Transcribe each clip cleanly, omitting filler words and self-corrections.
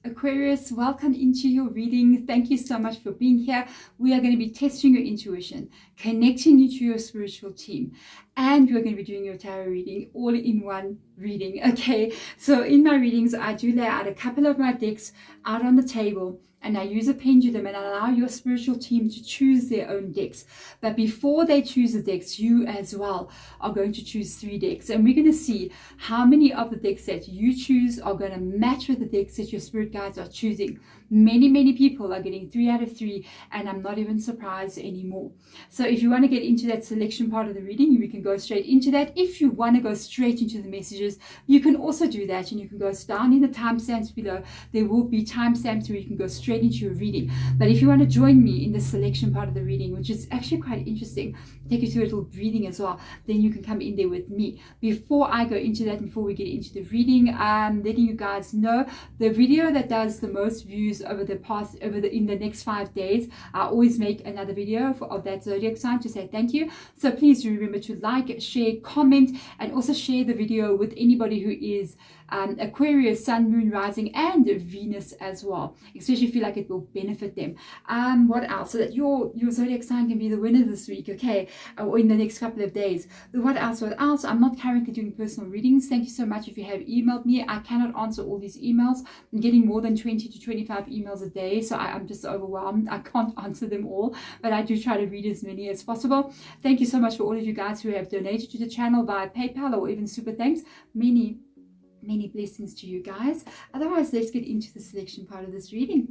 Aquarius, welcome into your reading. Thank you so much for being here. We are going to be testing your intuition, connecting you to your spiritual team, and we're going to be doing your tarot reading all in one reading. Okay, so in my readings, I do lay out a couple of my decks out on the table, and I use a pendulum and I allow your spiritual team to choose their own decks. But before they choose the decks, you as well are going to choose 3 decks, and we're going to see how many of the decks that you choose are going to match with the decks that your spirit guides are choosing. Many people are getting 3 out of 3, and I'm not even surprised anymore. So if you want to get into that selection part of the reading, we can go straight into that. If you want to go straight into the messages, you can also do that, and you can go down in the timestamps below. There will be timestamps where you can go straight into your reading. But if you want to join me in the selection part of the reading, which is actually quite interesting, take you through a little breathing as well, then you can come in there with me. Before I go into that, before we get into the reading, I'm letting you guys know the video that does the most views over in the next 5 days, I always make another video of that zodiac sign to say thank you. So please do remember to like, share, comment, and also share the video with anybody who is Aquarius, Sun, Moon, Rising, and Venus as well, especially if you feel like it will benefit them. What else? So that your zodiac sign can be the winner this week, okay, or in the next couple of days. What else? I'm not currently doing personal readings. Thank you so much if you have emailed me. I cannot answer all these emails. I'm getting more than 20 to 25 emails a day, so I'm just overwhelmed. I can't answer them all, but I do try to read as many as possible. Thank you so much for all of you guys who have donated to the channel via PayPal or even super thanks. Many blessings to you guys. Otherwise, let's get into the selection part of this reading.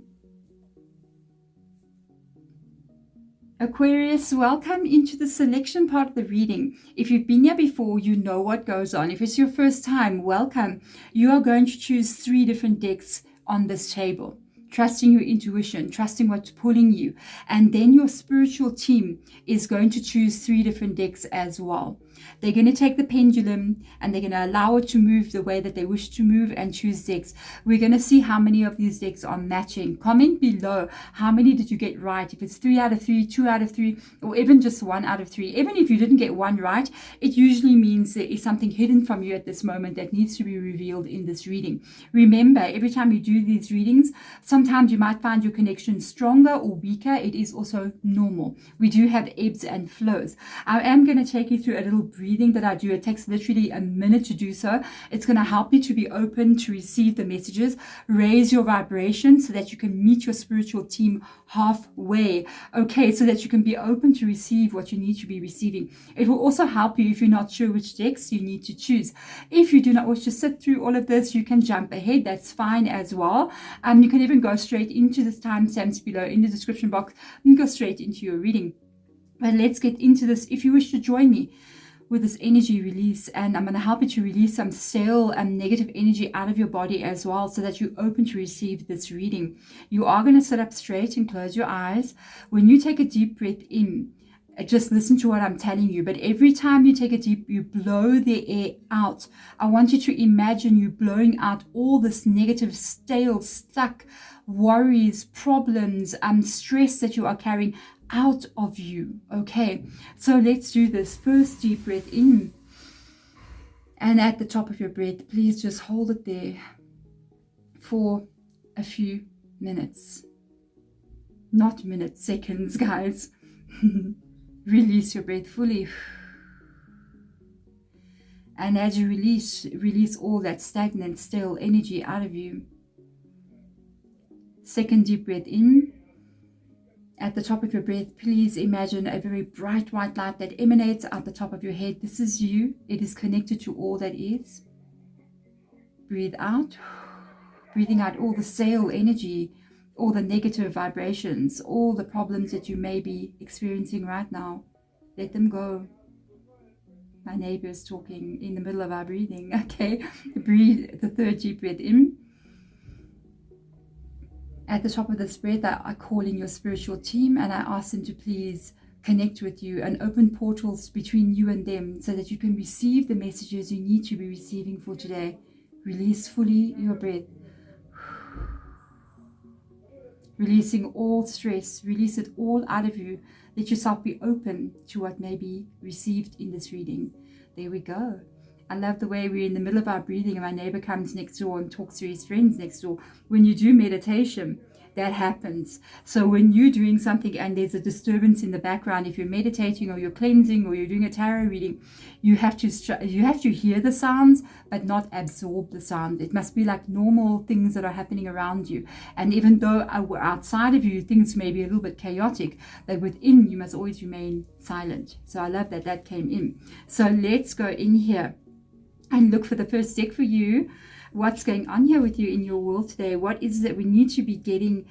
Aquarius, welcome into the selection part of the reading. If you've been here before, you know what goes on. If it's your first time, welcome. You are going to choose 3 different decks on this table, trusting your intuition, trusting what's pulling you. And then your spiritual team is going to choose 3 different decks as well. They're going to take the pendulum and they're going to allow it to move the way that they wish to move and choose decks. We're going to see how many of these decks are matching. Comment below how many did you get right. If it's 3 out of 3, 2 out of 3, or even just 1 out of 3. Even if you didn't get 1 right, it usually means there is something hidden from you at this moment that needs to be revealed in this reading. Remember, every time you do these readings, sometimes you might find your connection stronger or weaker. It is also normal. We do have ebbs and flows. I am going to take you through a little breathing that I do. It takes literally a minute to do so. It's going to help you to be open to receive the messages, raise your vibration so that you can meet your spiritual team halfway, okay, so that you can be open to receive what you need to be receiving. It will also help you if you're not sure which decks you need to choose. If you do not wish to sit through all of this, you can jump ahead. That's fine as well. You can even go straight into the timestamps below in the description box and go straight into your reading. But let's get into this. If you wish to join me with this energy release, and I'm going to help you to release some stale and negative energy out of your body as well, so that you're open to receive this reading. You are going to sit up straight and close your eyes. When you take a deep breath in, just listen to what I'm telling you, but every time you take a deep, you blow the air out. I want you to imagine you blowing out all this negative, stale, stuck worries, problems, stress that you are carrying out of you. Okay, so let's do this. First, deep breath in, and at the top of your breath, please just hold it there for a few minutes. Not minutes, seconds, guys. Release your breath fully, and as you release all that stagnant, stale energy out of you. Second deep breath in. At the top of your breath, please imagine a very bright white light that emanates out the top of your head. This is you. It is connected to all that is. Breathe out. Breathing out all the stale energy, all the negative vibrations, all the problems that you may be experiencing right now. Let them go. My neighbor is talking in the middle of our breathing. Okay, breathe the third deep breath in. At the top of this breath, I call in your spiritual team and I ask them to please connect with you and open portals between you and them so that you can receive the messages you need to be receiving for today. Release fully your breath. Releasing all stress, release it all out of you. Let yourself be open to what may be received in this reading. There we go. I love the way we're in the middle of our breathing and my neighbor comes next door and talks to his friends next door. When you do meditation, that happens. So when you're doing something and there's a disturbance in the background, if you're meditating or you're cleansing or you're doing a tarot reading, you have to hear the sounds but not absorb the sound. It must be like normal things that are happening around you. And even though outside of you things may be a little bit chaotic, that within you must always remain silent. So I love that that came in. So let's go in here and look for the first deck for you. What's going on here with you in your world today? What is it that we need to be getting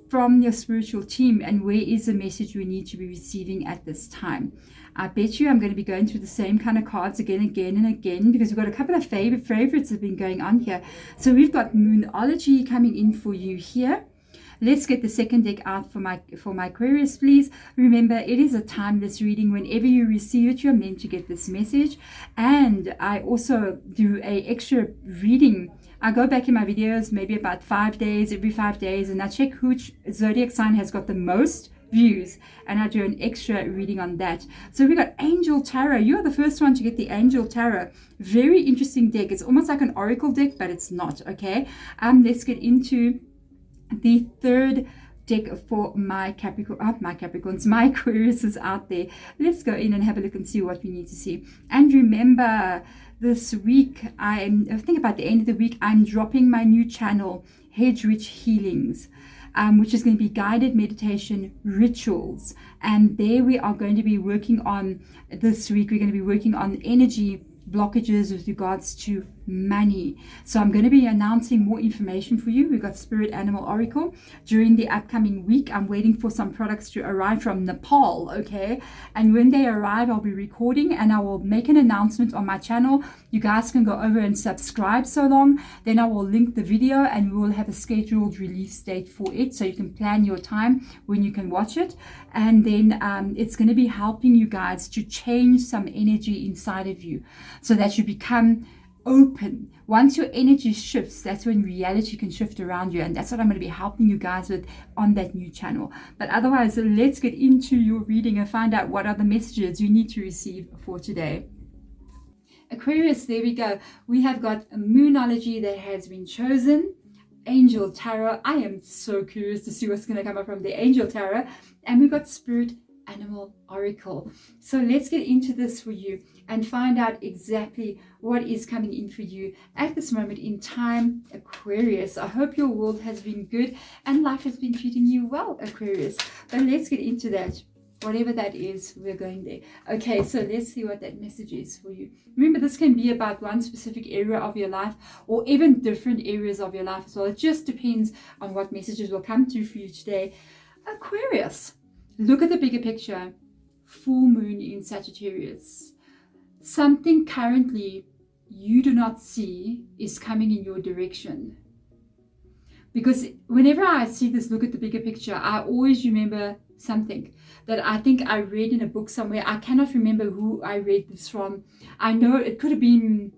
from your spiritual team, and where is the message we need to be receiving at this time? I bet you I'm going to be going through the same kind of cards again and again, because we've got a couple of favorites that have been going on here. So we've got Moonology coming in for you here. Let's get the second deck out for my Aquarius, please. Remember, it is a timeless reading. Whenever you receive it, you're meant to get this message. And I also do a extra reading. I go back in my videos maybe about every 5 days, and I check which zodiac sign has got the most views, and I do an extra reading on that. So we got Angel Tarot. You are the first one to get the Angel Tarot. Very interesting deck. It's almost like an oracle deck, but it's not. Okay. Let's get into the third deck for my Capricorns, my Aquariuses out there. Let's go in and have a look and see what we need to see. And remember, this week, I think about the end of the week, I'm dropping my new channel, Hedge Rich Healings, which is going to be guided meditation rituals. And there we are going to be working on, this week, we're going to be working on energy blockages with regards to money. So I'm going to be announcing more information for you. We've got Spirit Animal Oracle during the upcoming week. I'm waiting for some products to arrive from Nepal, okay? And when they arrive, I'll be recording and I will make an announcement on my channel. You guys can go over and subscribe so long. Then I will link the video and we will have a scheduled release date for it, so you can plan your time when you can watch it. And then it's going to be helping you guys to change some energy inside of you so that you become open. Once your energy shifts, that's when reality can shift around you, and that's what I'm going to be helping you guys with on that new channel. But otherwise, let's get into your reading and find out what are the messages you need to receive for today. Aquarius, there we go. We have got a Moonology that has been chosen. Angel Tarot. I am so curious to see what's going to come up from the Angel Tarot. And we've got Spirit Animal Oracle. So let's get into this for you and find out exactly what is coming in for you at this moment in time, Aquarius. I hope your world has been good and life has been treating you well, Aquarius. But let's get into that. Whatever that is, we're going there. Okay, so let's see what that message is for you. Remember, this can be about one specific area of your life or even different areas of your life as well. It just depends on what messages will come through for you today. Aquarius, look at the bigger picture. Full moon in Sagittarius. Something currently you do not see is coming in your direction. Because whenever I see this, look at the bigger picture, I always remember something that I think I read in a book somewhere. I cannot remember who I read this from. I know it could have been,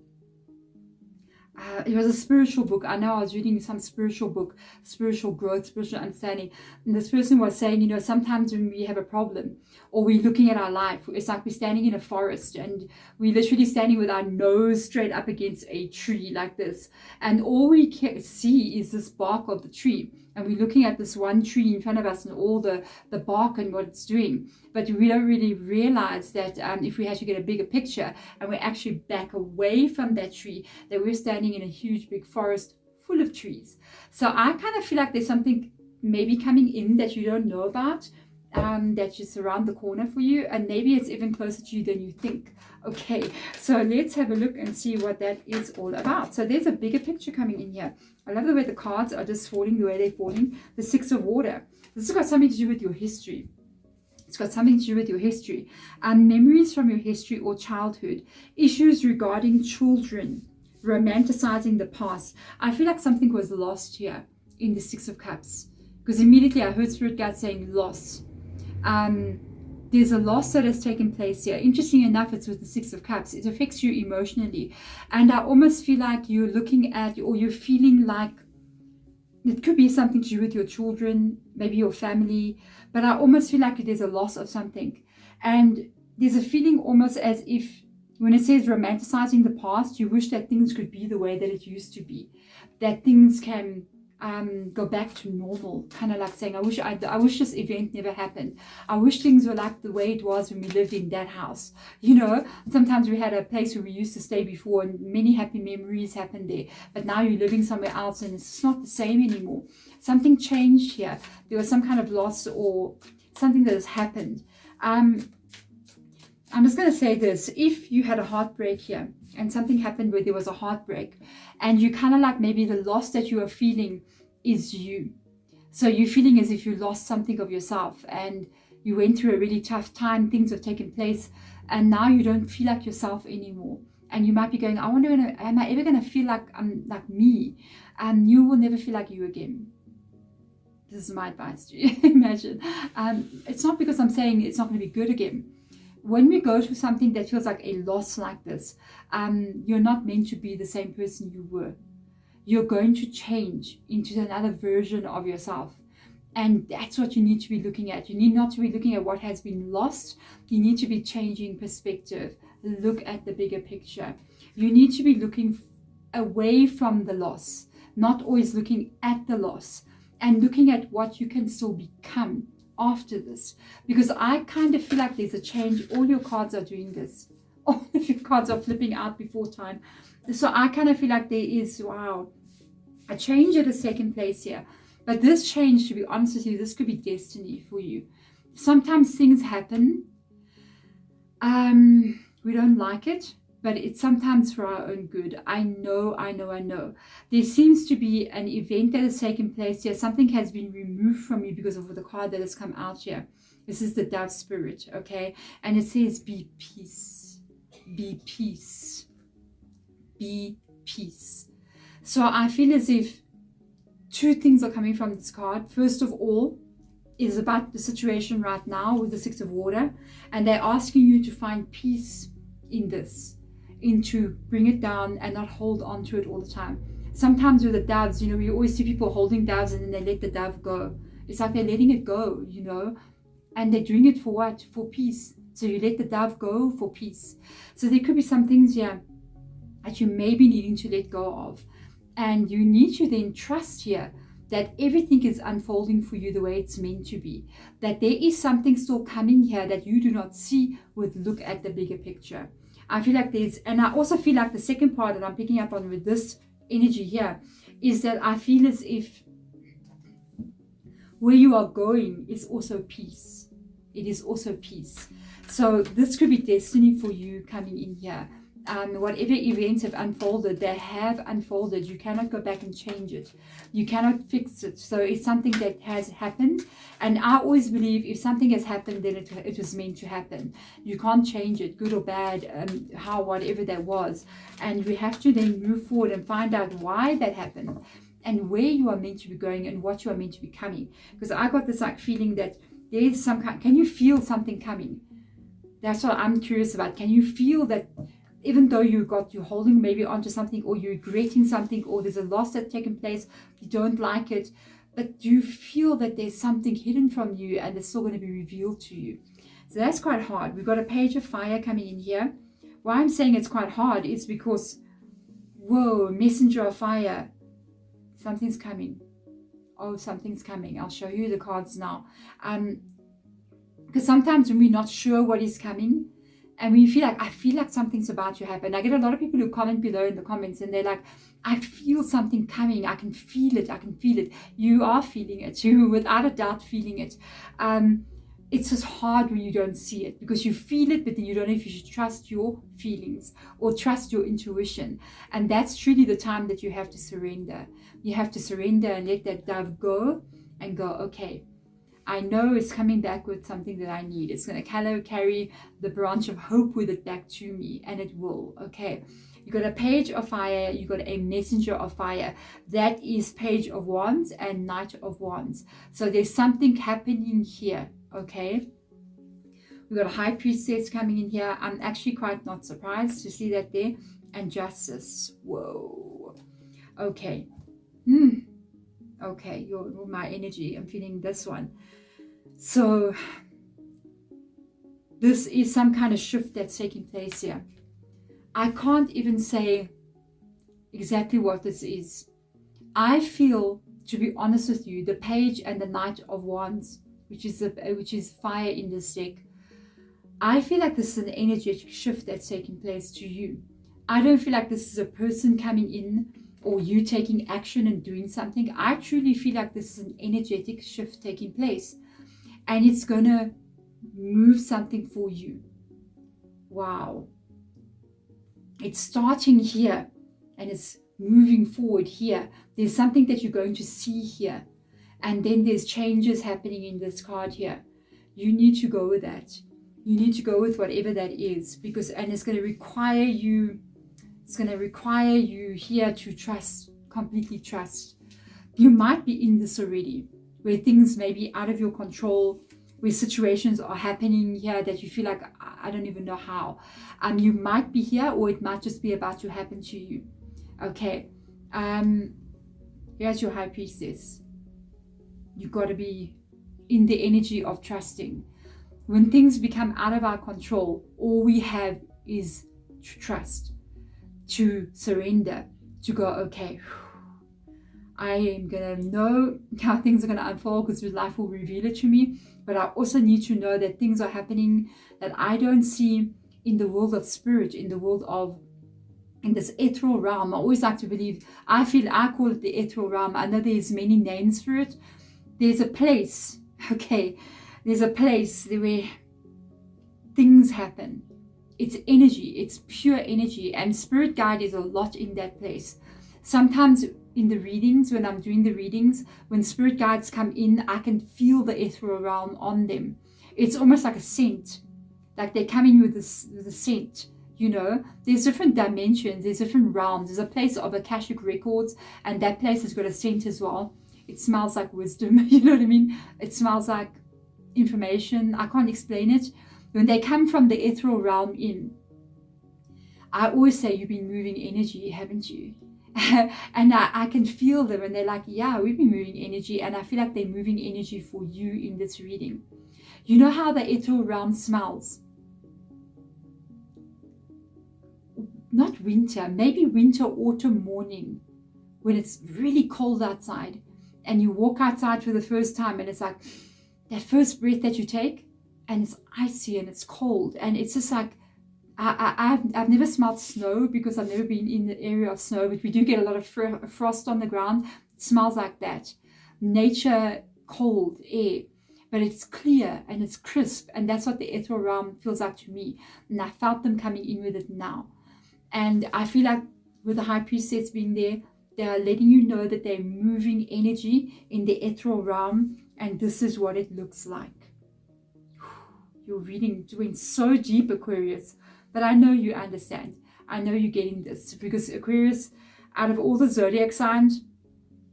it was a spiritual book. I know I was reading some spiritual book, spiritual growth, spiritual understanding. And this person was saying, you know, sometimes when we have a problem or we're looking at our life, it's like we're standing in a forest and we're literally standing with our nose straight up against a tree like this. And all we can see is this bark of the tree. And we're looking at this one tree in front of us and all the bark and what it's doing. But we don't really realize that if we had to get a bigger picture and we actually back away from that tree, that we're standing in a huge big forest full of trees. So I kind of feel like there's something maybe coming in that you don't know about, that's just around the corner for you, and maybe it's even closer to you than you think. Okay, so let's have a look and see what that is all about. So there's a bigger picture coming in here. I love the way the cards are just falling the way they're falling. The Six of Water. This has got something to do with your history. It's got something to do with your history. Memories from your history or childhood. Issues regarding children. Romanticizing the past. I feel like something was lost here in the Six of Cups. Because immediately I heard Spirit Guide saying loss. There's a loss that has taken place here. Interesting enough, it's with the Six of Cups. It affects you emotionally. And I almost feel like you're looking at, or you're feeling like it could be something to do with your children, maybe your family. But I almost feel like there's a loss of something. And there's a feeling almost as if When it says romanticizing the past, you wish that things could be the way that it used to be, that things can go back to normal. Kind of like saying, I wish this event never happened. I wish things were like the way it was when we lived in that house. You know, sometimes we had a place where we used to stay before and many happy memories happened there, but now you're living somewhere else and it's not the same anymore. Something changed here. There was some kind of loss or something that has happened. I'm just going to say this. If you had a heartbreak here and something happened where there was a heartbreak and you kind of like maybe the loss that you are feeling is you. So you're feeling as if you lost something of yourself and you went through a really tough time. Things have taken place and now you don't feel like yourself anymore. And you might be going, I wonder, am I ever going to feel like I'm like me? And you will never feel like you again. This is my advice to you. Imagine. It's not because I'm saying it's not going to be good again. When we go through something that feels like a loss like this, you're not meant to be the same person you were. You're going to change into another version of yourself. And that's what you need to be looking at. You need not to be looking at what has been lost. You need to be changing perspective. Look at the bigger picture. You need to be looking away from the loss, not always looking at the loss, and looking at what you can still become after this, because I kind of feel like there's a change. All your cards are doing this. All of your cards are flipping out before time. So I kind of feel like there is, wow, a change at a second place here. But this change, to be honest with you, this could be destiny for you. Sometimes things happen. We don't like it, but it's sometimes for our own good. I know. There seems to be an event that has taken place here. Something has been removed from you because of the card that has come out here. This is the dove spirit, okay? And it says, be peace. Be peace. Be peace. So I feel as if two things are coming from this card. First of all, is about the situation right now with the Six of Water. And they're asking you to find peace in this, into bring it down and not hold on to it all the time. Sometimes with the doves, you know, we always see people holding doves and then they let the dove go. It's like they're letting it go, you know, and they're doing it for what? For peace. So you let the dove go for peace. So there could be some things here that you may be needing to let go of, and you need to then trust here that everything is unfolding for you the way it's meant to be, that there is something still coming here that you do not see with look at the bigger picture. I feel like there's, and I also feel like the second part that I'm picking up on with this energy here is that I feel as if where you are going is also peace. It is also peace. So this could be destiny for you coming in here. Whatever events have unfolded, they have unfolded. You cannot go back and change it. You cannot fix it. So it's something that has happened. And I always believe if something has happened, then it was meant to happen. You can't change it, good or bad, how, whatever that was. And we have to then move forward and find out why that happened and where you are meant to be going and what you are meant to be becoming. Because I got this like feeling that there's some kind, can you feel something coming? That's what I'm curious about. Can you feel that? Even though you're holding maybe onto something, or you're regretting something, or there's a loss that's taken place, you don't like it, but do you feel that there's something hidden from you and it's still going to be revealed to you? So that's quite hard. We've got a page of fire coming in here. Why I'm saying it's quite hard is because, whoa, messenger of fire. Something's coming. Oh, something's coming. I'll show you the cards now. Because sometimes when we're not sure what is coming, and when you feel like, I feel like something's about to happen. I get a lot of people who comment below in the comments and they're like, I feel something coming. I can feel it. I can feel it. You are feeling it. You're without a doubt feeling it. It's just hard when you don't see it because you feel it, but then you don't know if you should trust your feelings or trust your intuition. And that's truly the time that you have to surrender. You have to surrender and let that dove go and go, okay, I know it's coming back with something that I need. It's going to carry the branch of hope with it back to me, and it will. Okay, you got a page of fire, you got a messenger of fire. That is page of wands and knight of wands. So there's something happening here. Okay, we got a high priestess coming in here. I'm actually quite not surprised to see that there. And justice. Whoa. Okay. Okay, my energy, I'm feeling this one. So this is some kind of shift that's taking place here. I can't even say exactly what this is. I feel, to be honest with you, the Page and the Knight of Wands, which is fire in this deck, I feel like this is an energetic shift that's taking place to you. I don't feel like this is a person coming in or you taking action and doing something. I truly feel like this is an energetic shift taking place, and it's gonna move something for you. Wow. It's starting here and it's moving forward here. There's something that you're going to see here, and then there's changes happening in this card here. You need to go with that. You need to go with whatever that is, because, and it's going to require you, here to trust, completely trust. You might be in this already, where things may be out of your control, where situations are happening here that you feel like, I don't even know how. You might be here, or it might just be about to happen to you. Okay, here's your High Priestess. You've got to be in the energy of trusting. When things become out of our control, all we have is to trust, to surrender, to go, okay, I am going to know how things are going to unfold, because life will reveal it to me. But I also need to know that things are happening that I don't see in the world of spirit, in the world of, in this ethereal realm. I always like to believe, I call it the ethereal realm. I know there's many names for it. There's a place, okay, there's a place where things happen. It's energy, it's pure energy, and spirit guide is a lot in that place. Sometimes in the readings, when I'm doing the readings, when spirit guides come in, I can feel the ethereal realm on them. It's almost like a scent, like they come in with a scent. You know, there's different dimensions, there's different realms. There's a place of Akashic records, and that place has got a scent as well. It smells like wisdom, you know what I mean? It smells like information. I can't explain it. When they come from the ethereal realm in, I always say, you've been moving energy, haven't you? And I can feel them, and they're like, yeah, we've been moving energy, and I feel like they're moving energy for you in this reading. You know how the ethereal realm smells? Not winter, maybe winter, autumn morning, when it's really cold outside, and you walk outside for the first time, and it's like that first breath that you take, and it's icy and it's cold, and it's just like, I've never smelled snow, because I've never been in the area of snow, but we do get a lot of frost on the ground. It smells like that. Nature, cold air, but it's clear and it's crisp, and that's what the ethereal realm feels like to me. And I felt them coming in with it now. And I feel like with the High Priestess being there, they are letting you know that they're moving energy in the ethereal realm, and this is what it looks like. Your reading went so deep, Aquarius, but I know you understand. I know you're getting this, because Aquarius, out of all the zodiac signs,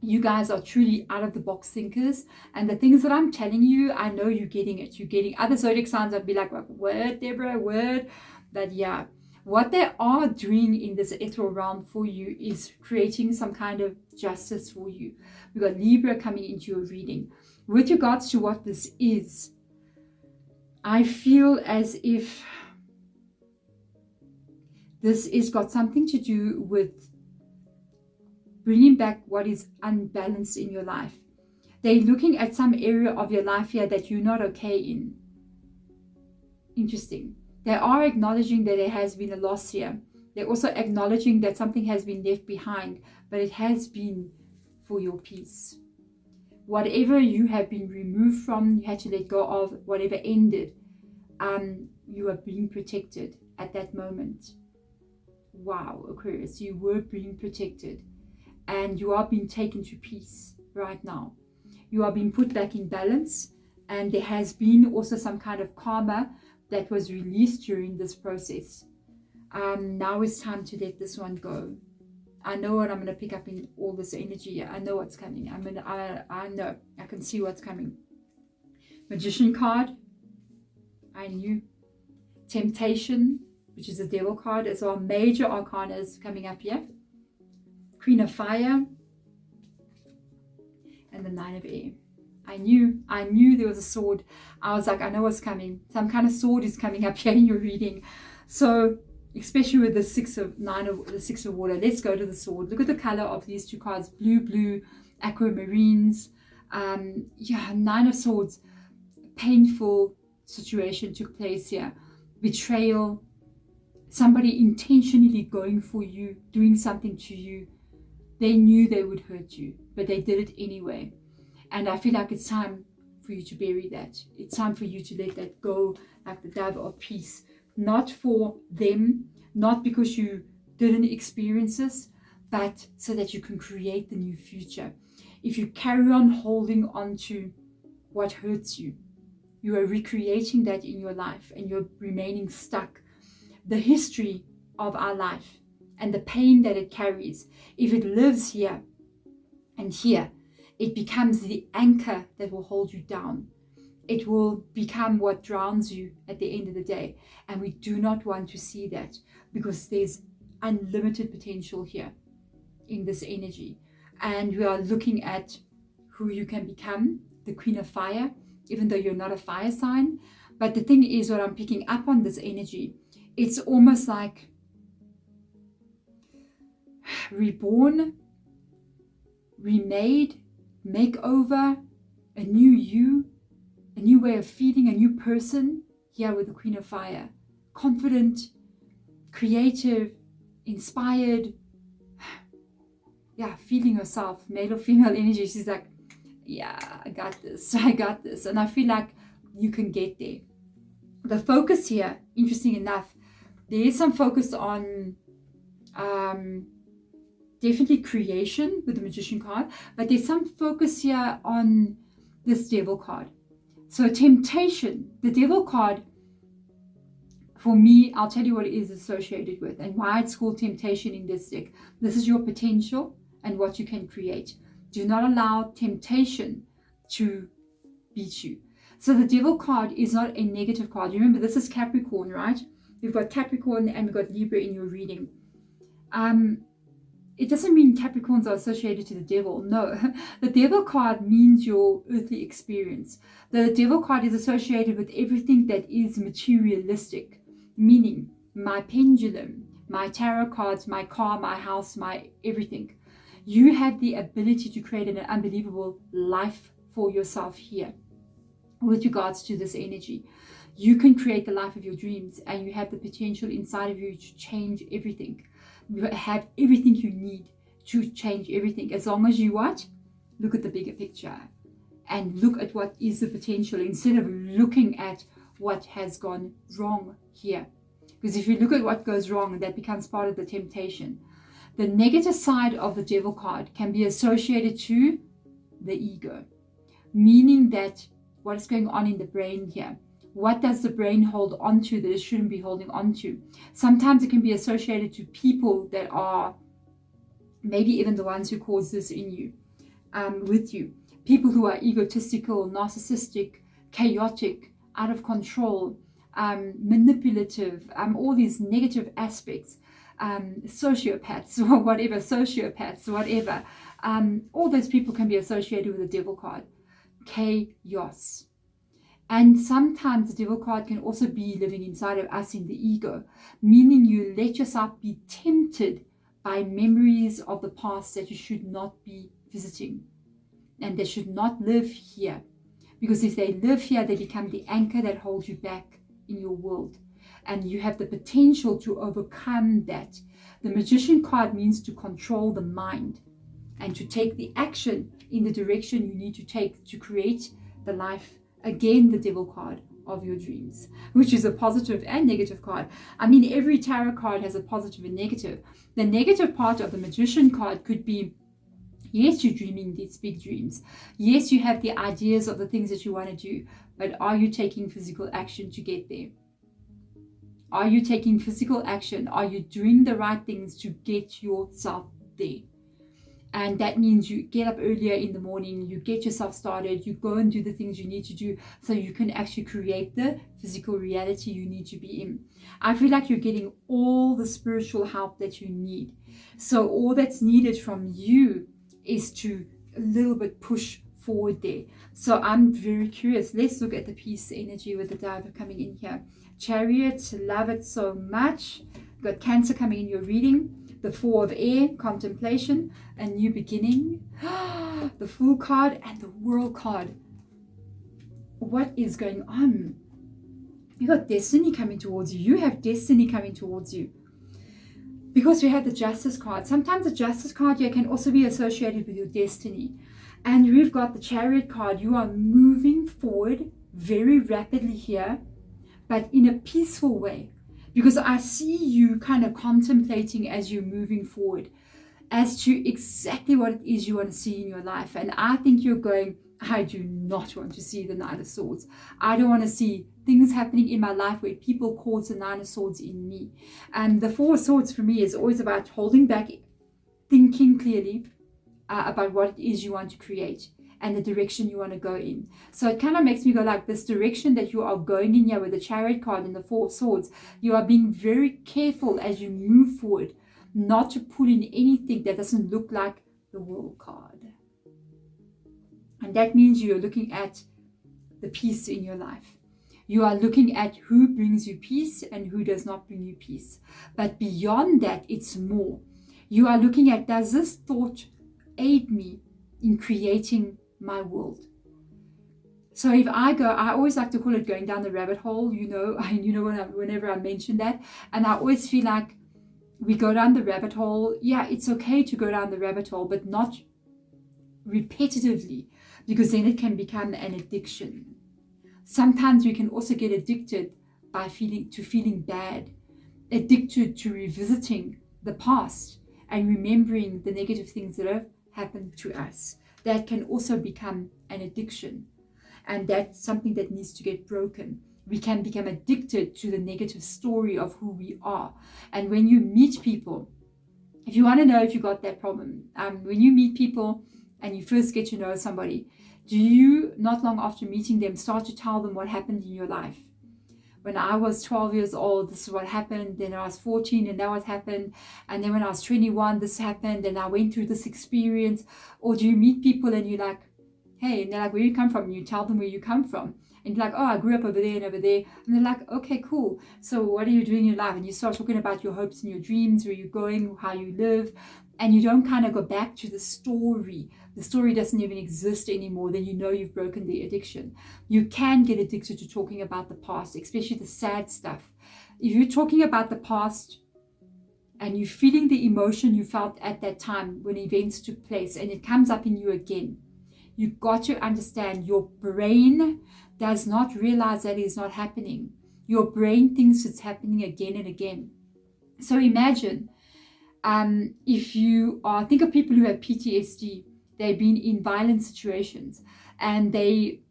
you guys are truly out of the box thinkers, and the things that I'm telling you, I know you're getting it. You're getting other zodiac signs. I'd be like, word, Deborah, word. But yeah, what they are doing in this ethereal realm for you is creating some kind of justice for you. We've got Libra coming into your reading. With regards to what this is, I feel as if this has got something to do with bringing back what is unbalanced in your life. They're looking at some area of your life here that you're not okay in. Interesting. They are acknowledging that there has been a loss here. They're also acknowledging that something has been left behind, but it has been for your peace. Whatever you have been removed from, you had to let go of, whatever ended, you are being protected at that moment. Wow, Aquarius, you were being protected, and you are being taken to peace right now. You are being put back in balance, and there has been also some kind of karma that was released during this process. Now it's time to let this one go. I know what I'm going to pick up in all this energy. I know what's coming. I know. I can see what's coming. Magician card. I knew. Temptation, which is a devil card as well. Major arcana is coming up here. Queen of Fire. And the Nine of Air. I knew there was a sword. I was like, I know what's coming. Some kind of sword is coming up here in your reading. So especially with the six of water. Let's go to the sword. Look at the color of these two cards: blue, aquamarines. Yeah, nine of swords. Painful situation took place here. Betrayal. Somebody intentionally going for you, doing something to you. They knew they would hurt you, but they did it anyway. And I feel like it's time for you to bury that. It's time for you to let that go, like the dove of peace. Not for them, not because you didn't experience this, but so that you can create the new future. If you carry on holding on to what hurts you, you are recreating that in your life and you're remaining stuck. The history of our life and the pain that it carries, if it lives here and here, it becomes the anchor that will hold you down. It will become what drowns you at the end of the day. And we do not want to see that, because there's unlimited potential here in this energy. And we are looking at who you can become, the Queen of Fire, even though you're not a fire sign. But the thing is, what I'm picking up on this energy, it's almost like reborn, remade, makeover, a new you, a new way of feeling, a new person here with the Queen of Fire. Confident, creative, inspired, yeah, feeling herself, male or female energy. She's like, yeah, I got this. And I feel like you can get there. The focus here, interesting enough, there is some focus on definitely creation with the Magician card, but there's some focus here on this Devil card. So temptation, the Devil card, for me, I'll tell you what it is associated with and why it's called temptation in this deck. This is your potential and what you can create. Do not allow temptation to beat you. So the Devil card is not a negative card. Remember, this is Capricorn, right? You've got Capricorn and we've got Libra in your reading. It doesn't mean Capricorns are associated to the devil. No, the Devil card means your earthly experience. The Devil card is associated with everything that is materialistic, meaning my pendulum, my tarot cards, my car, my house, my everything. You have the ability to create an unbelievable life for yourself here with regards to this energy. You can create the life of your dreams, and you have the potential inside of you to change everything. You have everything you need to change everything, as long as you what? Look at the bigger picture and look at what is the potential instead of looking at what has gone wrong here. Because if you look at what goes wrong, that becomes part of the temptation. The negative side of the Devil card can be associated to the ego, meaning that what is going on in the brain here. What does the brain hold on to that it shouldn't be holding on to? Sometimes it can be associated to people that are maybe even the ones who cause this in you, with you. People who are egotistical, narcissistic, chaotic, out of control, manipulative, all these negative aspects, sociopaths, whatever. All those people can be associated with the Devil card. Chaos. And sometimes the Devil card can also be living inside of us in the ego, meaning you let yourself be tempted by memories of the past that you should not be visiting, and they should not live here, because if they live here, they become the anchor that holds you back in your world, and you have the potential to overcome that. The Magician card means to control the mind and to take the action in the direction you need to take to create the life, again, the Devil card of your dreams, which is a positive and negative card. I mean, every tarot card has a positive and negative. The negative part of the Magician card could be, yes, you're dreaming these big dreams. Yes, you have the ideas of the things that you want to do, but are you taking physical action to get there? Are you taking physical action? Are you doing the right things to get yourself there? And that means you get up earlier in the morning, you get yourself started, you go and do the things you need to do so you can actually create the physical reality you need to be in. I feel like you're getting all the spiritual help that you need. So all that's needed from you is to a little bit push forward there. So I'm very curious. Let's look at the peace energy with the Dove coming in here. Chariot, love it so much. You've got Cancer coming in your reading, the Four of Air, contemplation, a new beginning, the Fool card, and the World card. What is going on? You got destiny coming towards you. You have destiny coming towards you. Because we have the Justice card. Sometimes the Justice card here can also be associated with your destiny. And we've got the Chariot card. You are moving forward very rapidly here, but in a peaceful way. Because I see you kind of contemplating as you're moving forward as to exactly what it is you want to see in your life. And I think you're going, I do not want to see the Nine of Swords. I don't want to see things happening in my life where people cause the Nine of Swords in me. And the Four of Swords for me is always about holding back, thinking clearly about what it is you want to create and the direction you want to go in. So it kind of makes me go like this direction that you are going in here with the Chariot card and the Four of Swords. You are being very careful as you move forward, not to pull in anything that doesn't look like the World card. And that means you're looking at the peace in your life. You are looking at who brings you peace and who does not bring you peace. But beyond that, it's more. You are looking at, does this thought aid me in creating my world? So if I go, I always like to call it going down the rabbit hole, whenever I mention that. And I always feel like we go down the rabbit hole. Yeah, it's okay to go down the rabbit hole, but not repetitively, because then it can become an addiction. Sometimes we can also get addicted by feeling bad, addicted to revisiting the past and remembering the negative things that have happened to us. That can also become an addiction, and that's something that needs to get broken. We can become addicted to the negative story of who we are. And when you meet people, if you want to know if you got that problem, when you meet people and you first get to know somebody, do you, not long after meeting them, start to tell them what happened in your life? When I was 12 years old, this is what happened. Then I was 14 and that what happened. And then when I was 21, this happened and I went through this experience. Or do you meet people and you're like, hey, and they're like, where you come from? And you tell them where you come from. And you're like, oh, I grew up over there and over there. And they're like, okay, cool. So what are you doing in your life? And you start talking about your hopes and your dreams, where you're going, how you live. And you don't kind of go back to the story. The story doesn't even exist anymore. Then you know you've broken the addiction. You can get addicted to talking about the past, especially the sad stuff. If you're talking about the past and you're feeling the emotion you felt at that time when events took place and it comes up in you again, you've got to understand your brain does not realize that is not happening. Your brain thinks it's happening again and again. So imagine if you think of people who have PTSD. They've been in violent situations and they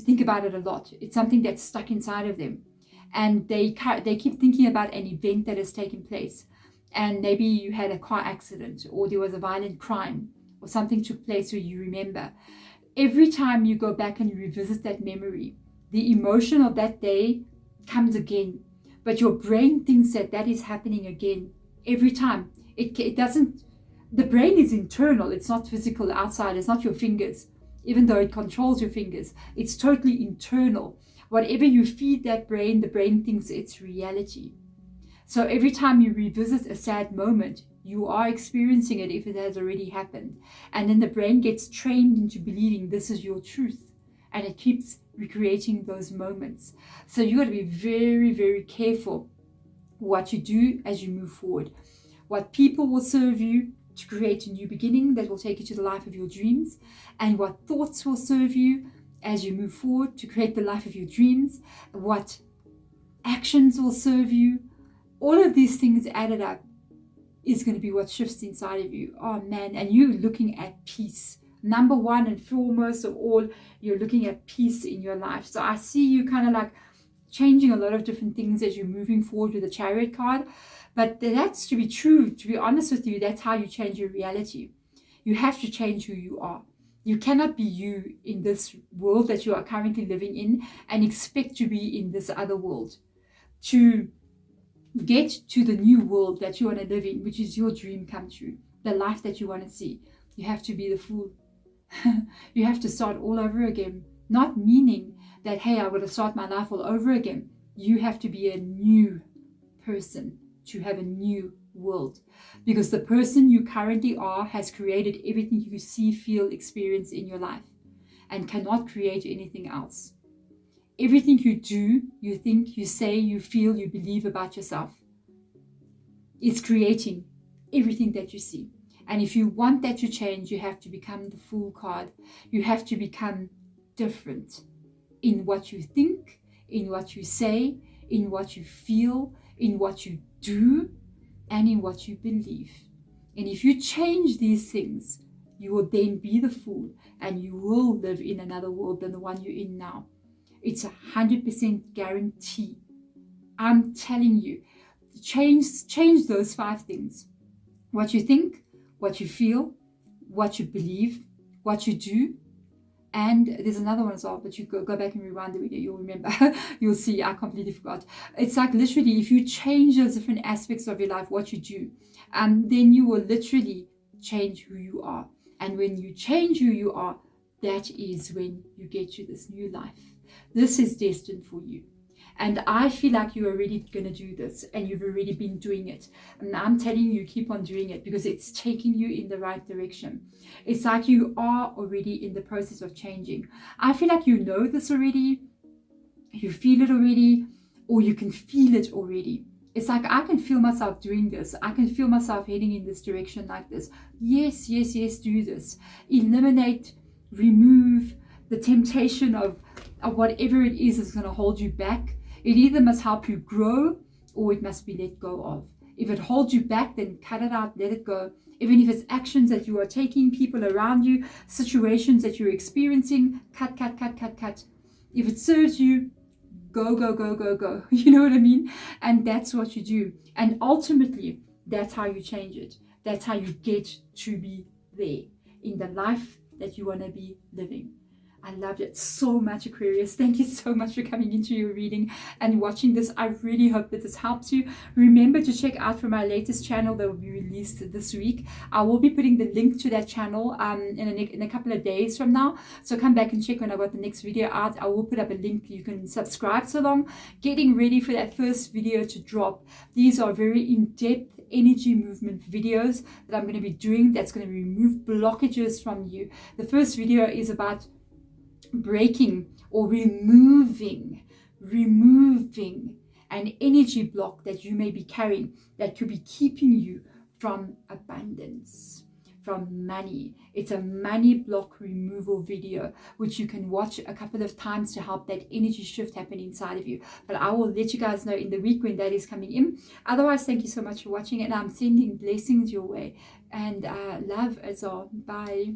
think about it a lot. It's something that's stuck inside of them. And they keep thinking about an event that has taken place. And maybe you had a car accident or there was a violent crime or something took place where you remember. Every time you go back and you revisit that memory, the emotion of that day comes again. But your brain thinks that that is happening again every time. It doesn't. The brain is internal. It's not physical outside. It's not your fingers, even though it controls your fingers. It's totally internal. Whatever you feed that brain, the brain thinks it's reality. So every time you revisit a sad moment, you are experiencing it if it has already happened. And then the brain gets trained into believing this is your truth. And it keeps recreating those moments. So you got to be very, very careful what you do as you move forward. What people will serve you to create a new beginning that will take you to the life of your dreams, and what thoughts will serve you as you move forward to create the life of your dreams, what actions will serve you. All of these things added up is going to be what shifts inside of you. Oh man, and you're looking at peace. Number one and foremost of all, you're looking at peace in your life. So I see you kind of like changing a lot of different things as you're moving forward with the Chariot card. But that's to be true, to be honest with you, that's how you change your reality. You have to change who you are. You cannot be you in this world that you are currently living in and expect to be in this other world. To get to the new world that you want to live in, which is your dream come true, the life that you want to see, you have to be the fool. You have to start all over again. Not meaning that, hey, I want to start my life all over again. You have to be a new person. to have a new world, because the person you currently are has created everything you see, feel, experience in your life, and cannot create anything else. Everything you do, you think, you say, you feel, you believe about yourself is creating everything that you see. And if you want that to change, you have to become the Fool card. You have to become different in what you think, in what you say, in what you feel, in what you do, and in what you believe. And if you change these things, you will then be the Fool, and you will live in another world than the one you're in now. It's 100% guarantee. I'm telling you, change those 5 things. What you think, what you feel, what you believe, what you do. And there's another one as well, but you go back and rewind the video, you'll remember. You'll see, I completely forgot. It's like literally, if you change those different aspects of your life, what you do, then you will literally change who you are. And when you change who you are, that is when you get to this new life. This is destined for you. And I feel like you're already going to do this, and you've already been doing it. And I'm telling you, keep on doing it, because it's taking you in the right direction. It's like you are already in the process of changing. I feel like you know this already, you feel it already, or you can feel it already. It's like, I can feel myself doing this. I can feel myself heading in this direction like this. Yes, yes, yes, do this. Eliminate, remove the temptation of whatever it is going to hold you back. It either must help you grow, or it must be let go of. If it holds you back, then cut it out, let it go. Even if it's actions that you are taking, people around you, situations that you're experiencing, cut, cut, cut, cut, cut. If it serves you, go, go, go, go, go. You know what I mean? And that's what you do. And ultimately, that's how you change it. That's how you get to be there in the life that you want to be living. I loved it so much, Aquarius. Thank you so much for coming into your reading and watching this. I really hope that this helps you. Remember to check out for my latest channel that will be released this week. I will be putting the link to that channel in a couple of days from now. So come back and check when I got the next video out. I will put up a link. You can subscribe so long. Getting ready for that first video to drop. These are very in-depth energy movement videos that I'm going to be doing. That's going to remove blockages from you. The first video is about breaking or removing an energy block that you may be carrying that could be keeping you from abundance, from money. It's a money block removal video, which you can watch a couple of times to help that energy shift happen inside of you. But I will let you guys know in the week when that is coming in. Otherwise, thank you so much for watching, and I'm sending blessings your way and love as well. Bye.